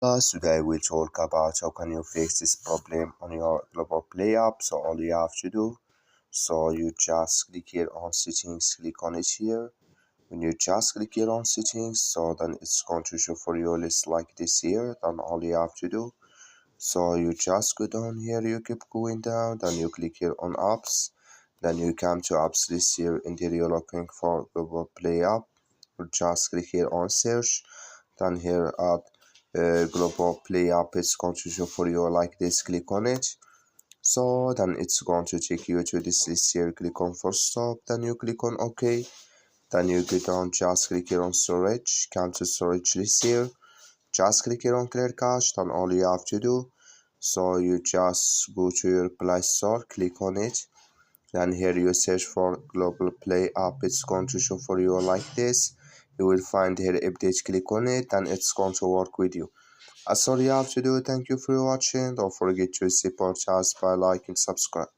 Today we talk about how can you fix this problem on your Globoplay app. So all you have to do, so you just click here on settings, click on it here. When you just click here on settings, so then it's going to show for you a list like this here. Then all you have to do, so you just go down here, you keep going down, then you click here on apps. Then you come to apps list here, and here you're looking for Globoplay app. You just click here on search. Then here at Globoplay app, it's going to show for you like this. Click on it. So then it's going to take you to this list here. Click on first stop. Then you click on OK. Then you go down, just click here on storage. Come to storage list here. Just click here on clear cache. Then all you have to do, so you just go to your Play Store. Click on it. Then here you search for Globoplay app. It's going to show for you like this. You will find here update. Click on it, and it's going to work with you. That's all you have to do. Thank you for watching. Don't forget to support us by liking, subscribe.